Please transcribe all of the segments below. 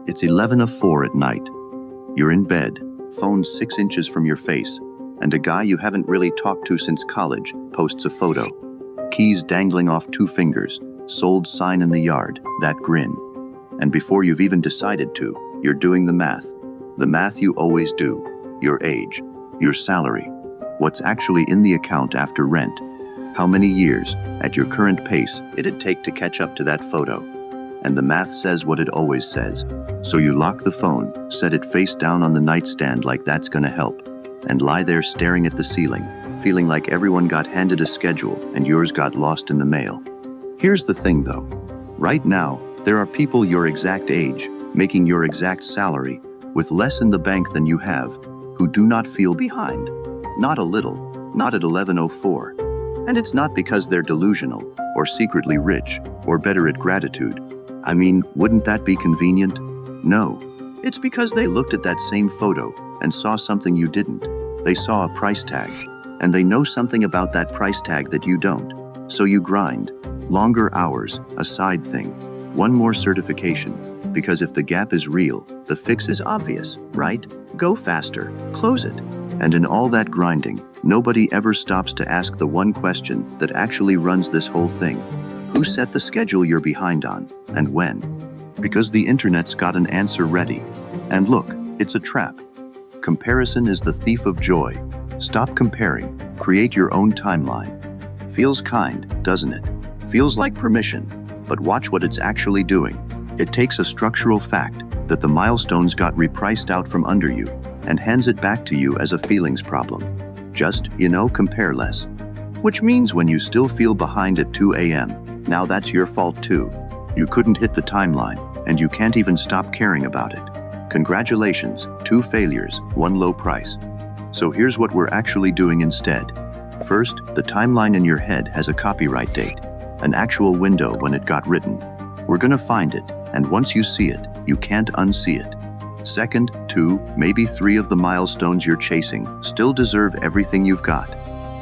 It's 11:04 at night. You're in bed, phone 6 inches from your face, and a guy you haven't really talked to since college posts a photo. Keys dangling off 2 fingers, sold sign in the yard, that grin. And before you've even decided to, you're doing the math. The math you always do. Your age, your salary, what's actually in the account after rent, how many years, at your current pace, it'd take to catch up to that photo. And the math says what it always says. So you lock the phone, set it face down on the nightstand like that's gonna help, and lie there staring at the ceiling, feeling like everyone got handed a schedule and yours got lost in the mail. Here's the thing though. Right now, there are people your exact age, making your exact salary, with less in the bank than you have, who do not feel behind. Not a little, not at 11:04. And it's not because they're delusional, or secretly rich, or better at gratitude. I mean, wouldn't that be convenient? No. It's because they looked at that same photo and saw something you didn't. They saw a price tag, and they know something about that price tag that you don't. So you grind. Longer hours, a side thing. One more certification. Because if the gap is real, the fix is obvious, right? Go faster, close it. And in all that grinding, nobody ever stops to ask the one question that actually runs this whole thing. Who set the schedule you're behind on, and when? Because the internet's got an answer ready. And look, it's a trap. Comparison is the thief of joy. Stop comparing, create your own timeline. Feels kind, doesn't it? Feels like permission, but watch what it's actually doing. It takes a structural fact that the milestones got repriced out from under you and hands it back to you as a feelings problem. Just, compare less. Which means when you still feel behind at 2 a.m., now that's your fault too. You couldn't hit the timeline, and you can't even stop caring about it. Congratulations, 2 failures, 1 low price. So here's what we're actually doing instead. First, the timeline in your head has a copyright date, an actual window when it got written. We're gonna find it, and once you see it, you can't unsee it. Second, 2, maybe 3 of the milestones you're chasing still deserve everything you've got.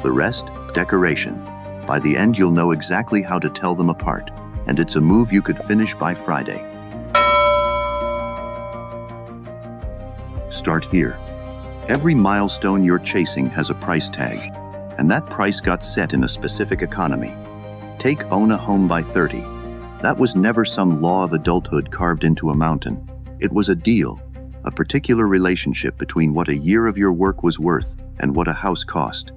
The rest, decoration. By the end, you'll know exactly how to tell them apart, and it's a move you could finish by Friday. Start here. Every milestone you're chasing has a price tag, and that price got set in a specific economy. Take own a home by 30. That was never some law of adulthood carved into a mountain. It was a deal, a particular relationship between what a year of your work was worth and what a house cost.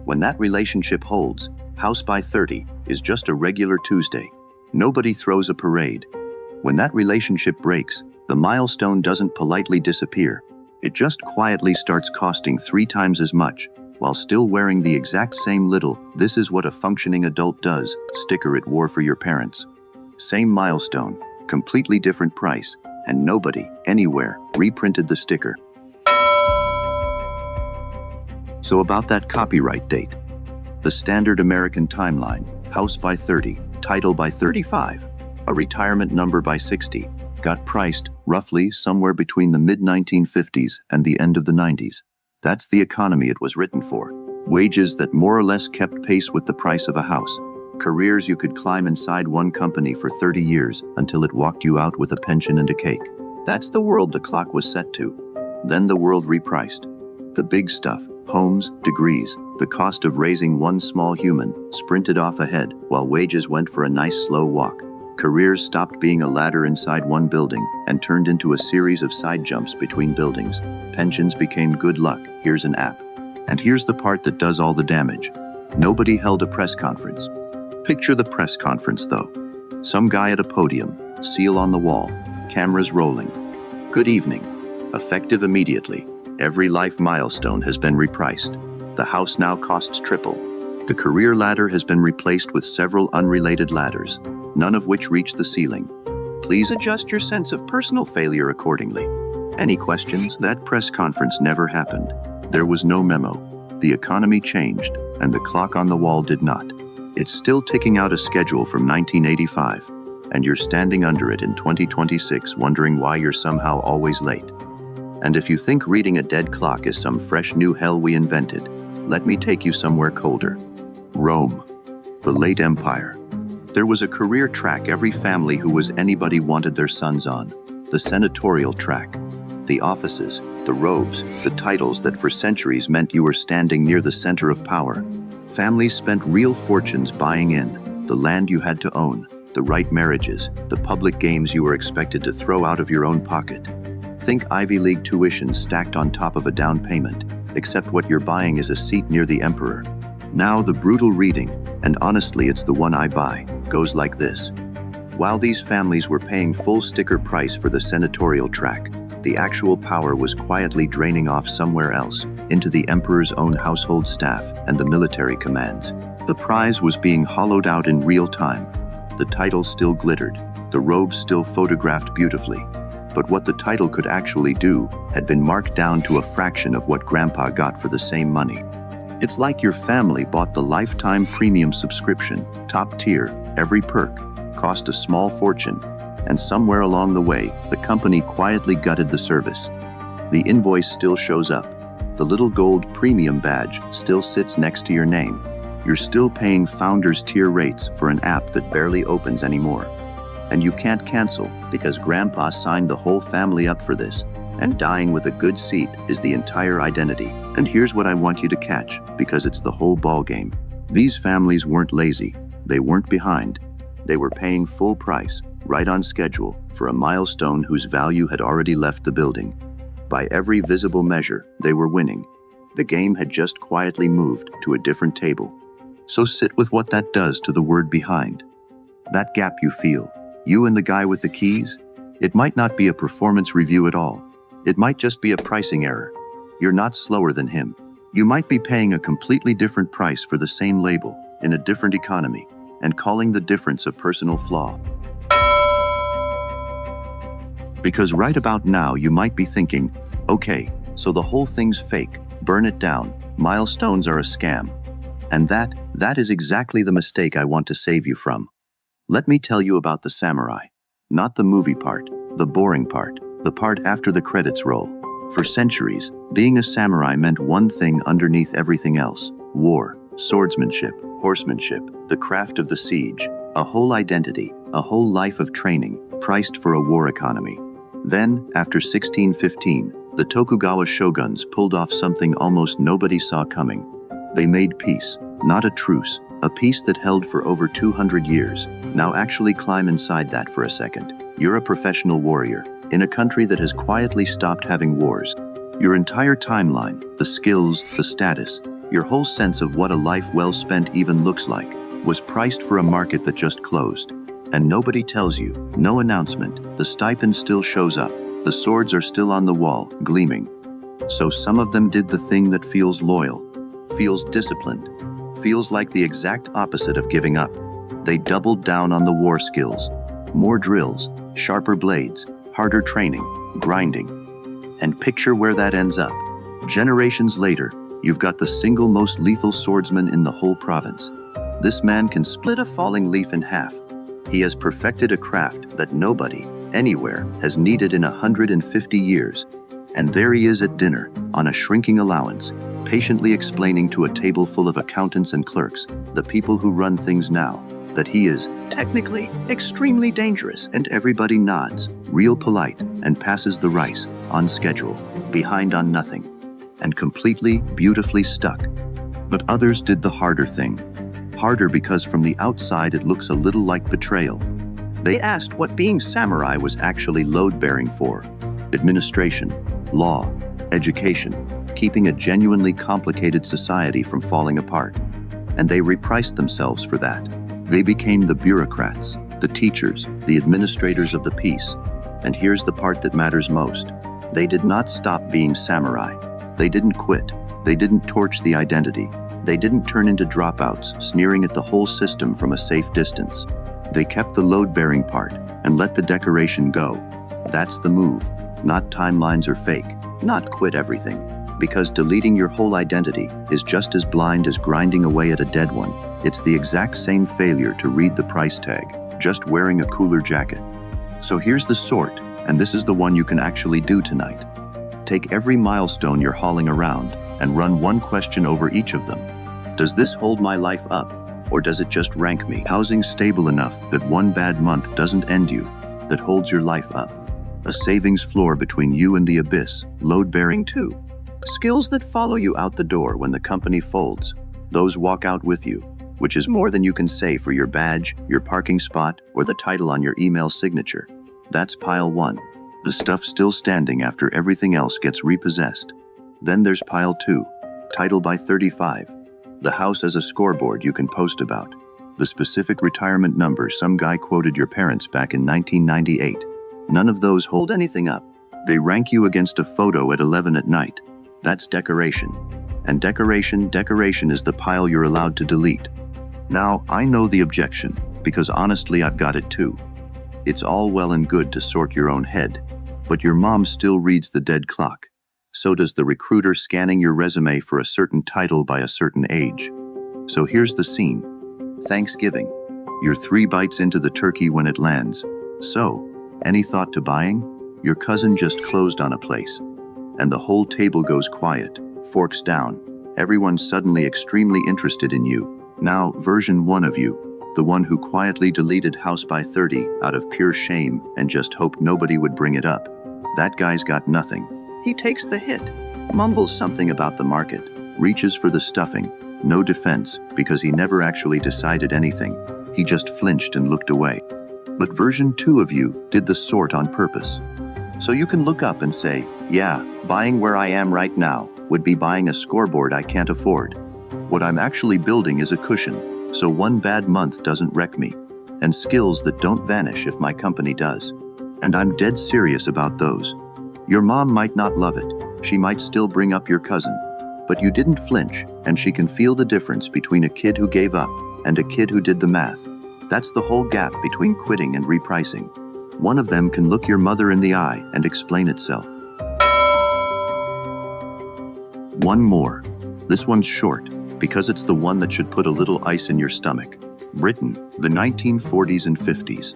When that relationship holds, house by 30 is just a regular Tuesday. Nobody throws a parade. When that relationship breaks, the milestone doesn't politely disappear. It just quietly starts costing 3 times as much, while still wearing the exact same little "this is what a functioning adult does" sticker it wore for your parents. Same milestone, completely different price, and nobody, anywhere, reprinted the sticker. So about that copyright date. The standard American timeline, house by 30, title by 35, a retirement number by 60, got priced, roughly, somewhere between the mid-1950s and the end of the 90s. That's the economy it was written for. Wages that more or less kept pace with the price of a house. Careers you could climb inside one company for 30 years until it walked you out with a pension and a cake. That's the world the clock was set to. Then the world repriced. The big stuff, homes, degrees, the cost of raising one small human, sprinted off ahead while wages went for a nice slow walk. Careers stopped being a ladder inside one building and turned into a series of side jumps between buildings. Pensions became good luck, here's an app. And here's the part that does all the damage. Nobody held a press conference. Picture the press conference though. Some guy at a podium, seal on the wall, cameras rolling. Good evening. Effective immediately. Every life milestone has been repriced. The house now costs triple. The career ladder has been replaced with several unrelated ladders, none of which reach the ceiling. Please adjust your sense of personal failure accordingly. Any questions? That press conference never happened. There was no memo. The economy changed, and the clock on the wall did not. It's still ticking out a schedule from 1985, and you're standing under it in 2026 wondering why you're somehow always late. And if you think reading a dead clock is some fresh new hell we invented, let me take you somewhere colder. Rome, the late empire. There was a career track every family who was anybody wanted their sons on. the senatorial track. The offices, the robes, the titles that for centuries meant you were standing near the center of power. Families spent real fortunes buying in, the land you had to own, the right marriages, the public games you were expected to throw out of your own pocket. Think Ivy League tuition stacked on top of a down payment, except what you're buying is a seat near the emperor. Now the brutal reading, and honestly it's the one I buy, goes like this. While these families were paying full sticker price for the senatorial track, the actual power was quietly draining off somewhere else, into the emperor's own household staff and the military commands. The prize was being hollowed out in real time. The title still glittered, the robes still photographed beautifully. But what the title could actually do had been marked down to a fraction of what Grandpa got for the same money. It's like your family bought the lifetime premium subscription, top tier, every perk, cost a small fortune, and somewhere along the way, the company quietly gutted the service. The invoice still shows up. The little gold premium badge still sits next to your name. You're still paying founders tier rates for an app that barely opens anymore. And you can't cancel because Grandpa signed the whole family up for this. And dying with a good seat is the entire identity. And here's what I want you to catch, because it's the whole ballgame. These families weren't lazy. They weren't behind. They were paying full price, right on schedule, for a milestone whose value had already left the building. By every visible measure, they were winning. The game had just quietly moved to a different table. So sit with what that does to the word behind. That gap you feel, you and the guy with the keys, it might not be a performance review at all. It might just be a pricing error. You're not slower than him. You might be paying a completely different price for the same label, in a different economy, and calling the difference a personal flaw. Because right about now you might be thinking, okay, so the whole thing's fake, burn it down, milestones are a scam. And that is exactly the mistake I want to save you from. Let me tell you about the samurai. Not the movie part, the boring part, the part after the credits roll. For centuries, being a samurai meant one thing underneath everything else: war, swordsmanship, horsemanship, the craft of the siege, a whole identity, a whole life of training, priced for a war economy. Then, after 1615, the Tokugawa shoguns pulled off something almost nobody saw coming. They made peace, not a truce, a peace that held for over 200 years. Now actually climb inside that for a second. You're a professional warrior, in a country that has quietly stopped having wars. Your entire timeline, the skills, the status, your whole sense of what a life well spent even looks like, was priced for a market that just closed. And nobody tells you, no announcement, the stipend still shows up, the swords are still on the wall, gleaming. So some of them did the thing that feels loyal, feels disciplined, feels like the exact opposite of giving up. They doubled down on the war skills. More drills, sharper blades, harder training, grinding. And picture where that ends up. Generations later, you've got the single most lethal swordsman in the whole province. This man can split a falling leaf in half. He has perfected a craft that nobody, anywhere, has needed in 150 years. And there he is at dinner, on a shrinking allowance, patiently explaining to a table full of accountants and clerks, the people who run things now, that he is technically extremely dangerous. And everybody nods, real polite, and passes the rice, on schedule, behind on nothing, and completely, beautifully stuck. But others did the harder thing. Harder because from the outside it looks a little like betrayal. They asked what being samurai was actually load-bearing for. Administration, law, education, keeping a genuinely complicated society from falling apart. And they repriced themselves for that. They became the bureaucrats, the teachers, the administrators of the peace. And here's the part that matters most. They did not stop being samurai. They didn't quit. They didn't torch the identity. They didn't turn into dropouts, sneering at the whole system from a safe distance. They kept the load-bearing part and let the decoration go. That's the move. Not timelines or fake. Not quit everything. Because deleting your whole identity is just as blind as grinding away at a dead one. It's the exact same failure to read the price tag, just wearing a cooler jacket. So here's the sort, and this is the one you can actually do tonight. Take every milestone you're hauling around and run one question over each of them. Does this hold my life up, or does it just rank me? Housing stable enough that one bad month doesn't end you, that holds your life up? A savings floor between you and the abyss. Load-bearing 2. Skills that follow you out the door when the company folds. Those walk out with you, which is more than you can say for your badge, your parking spot, or the title on your email signature. That's pile 1. The stuff still standing after everything else gets repossessed. Then there's pile 2. Title by 35. The house as a scoreboard you can post about. The specific retirement number some guy quoted your parents back in 1998. None of those hold anything up. They rank you against a photo at 11 at night. That's decoration. And decoration is the pile you're allowed to delete. Now, I know the objection, because honestly I've got it too. It's all well and good to sort your own head, but your mom still reads the dead clock. So does the recruiter scanning your resume for a certain title by a certain age. So here's the scene. Thanksgiving. You're 3 bites into the turkey when it lands. So, any thought to buying? Your cousin just closed on a place. And the whole table goes quiet, forks down. Everyone's suddenly extremely interested in you. Now, version 1 of you, the one who quietly deleted House by 30 out of pure shame and just hoped nobody would bring it up. That guy's got nothing. He takes the hit, mumbles something about the market, reaches for the stuffing. No defense, because he never actually decided anything. He just flinched and looked away. But version 2 of you did the sort on purpose. So you can look up and say, yeah, buying where I am right now would be buying a scoreboard I can't afford. What I'm actually building is a cushion, so one bad month doesn't wreck me, and skills that don't vanish if my company does. And I'm dead serious about those. Your mom might not love it, she might still bring up your cousin, but you didn't flinch, and she can feel the difference between a kid who gave up and a kid who did the math. That's the whole gap between quitting and repricing. One of them can look your mother in the eye and explain itself. One more. This one's short, because it's the one that should put a little ice in your stomach. Britain, the 1940s and 50s.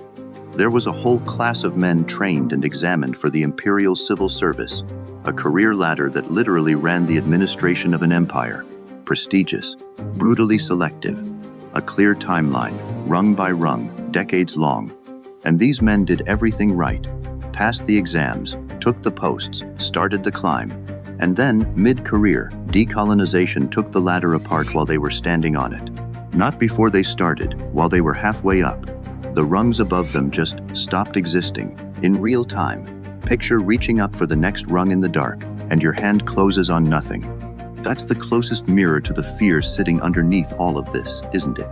There was a whole class of men trained and examined for the Imperial Civil Service, a career ladder that literally ran the administration of an empire. Prestigious, brutally selective, a clear timeline, rung by rung, decades long. And these men did everything right, passed the exams, took the posts, started the climb. And then, mid-career, decolonization took the ladder apart while they were standing on it. Not before they started, while they were halfway up. The rungs above them just stopped existing, in real time. Picture reaching up for the next rung in the dark, and your hand closes on nothing. That's the closest mirror to the fear sitting underneath all of this, isn't it?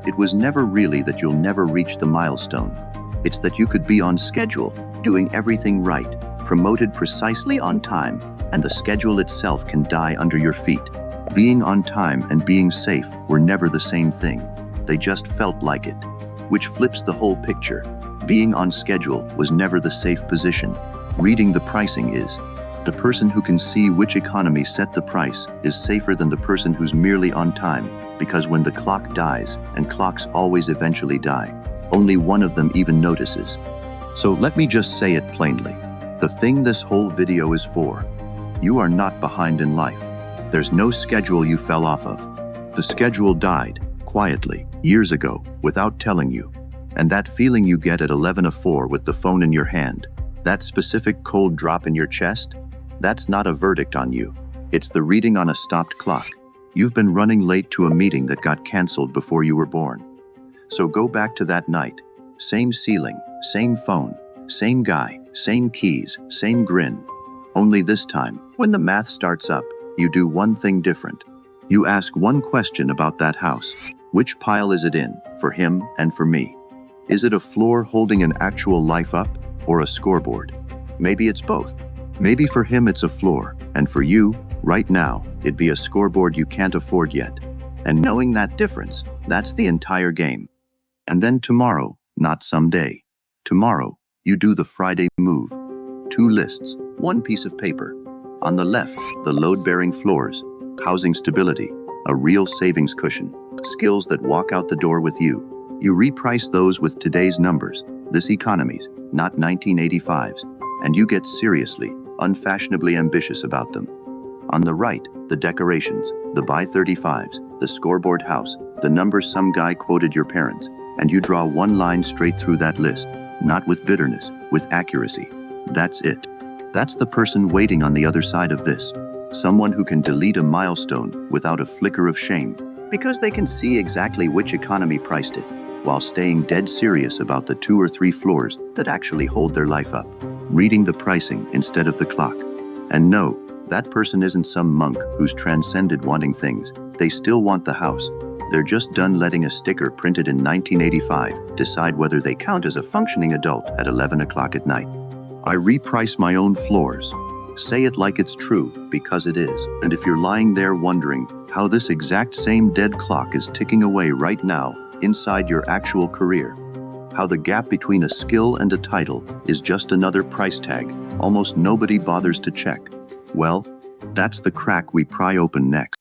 It was never really that you'll never reach the milestone. It's that you could be on schedule, doing everything right, promoted precisely on time, and the schedule itself can die under your feet. Being on time and being safe were never the same thing. They just felt like it. Which flips the whole picture. Being on schedule was never the safe position. Reading the pricing is. The person who can see which economy set the price is safer than the person who's merely on time, because when the clock dies, and clocks always eventually die, only one of them even notices. So let me just say it plainly. The thing this whole video is for. You are not behind in life. There's no schedule you fell off of. The schedule died, quietly, years ago, without telling you. And that feeling you get at 11:04 with the phone in your hand, that specific cold drop in your chest, that's not a verdict on you. It's the reading on a stopped clock. You've been running late to a meeting that got canceled before you were born. So go back to that night. Same ceiling, same phone, same guy, same keys, same grin. Only this time, when the math starts up, you do one thing different. You ask one question about that house. Which pile is it in, for him and for me? Is it a floor holding an actual life up, or a scoreboard? Maybe it's both. Maybe for him it's a floor, and for you, right now, it'd be a scoreboard you can't afford yet. And knowing that difference, that's the entire game. And then tomorrow, not someday. Tomorrow, you do the Friday move. 2 lists, 1 piece of paper. On the left, the load-bearing floors, housing stability, a real savings cushion, skills that walk out the door with you. You reprice those with today's numbers, this economy's, not 1985's, and you get seriously, unfashionably ambitious about them. On the right, the decorations, the buy 35's, the scoreboard house, the numbers some guy quoted your parents, and you draw one line straight through that list, not with bitterness, with accuracy. That's it. That's the person waiting on the other side of this. Someone who can delete a milestone without a flicker of shame, because they can see exactly which economy priced it, while staying dead serious about the 2 or 3 floors that actually hold their life up, reading the pricing instead of the clock. And no, that person isn't some monk who's transcended wanting things. They still want the house. They're just done letting a sticker printed in 1985 decide whether they count as a functioning adult at 11 o'clock at night. I reprice my own floors. Say it like it's true, because it is. And if you're lying there wondering how this exact same dead clock is ticking away right now inside your actual career, how the gap between a skill and a title is just another price tag almost nobody bothers to check, well, that's the crack we pry open next.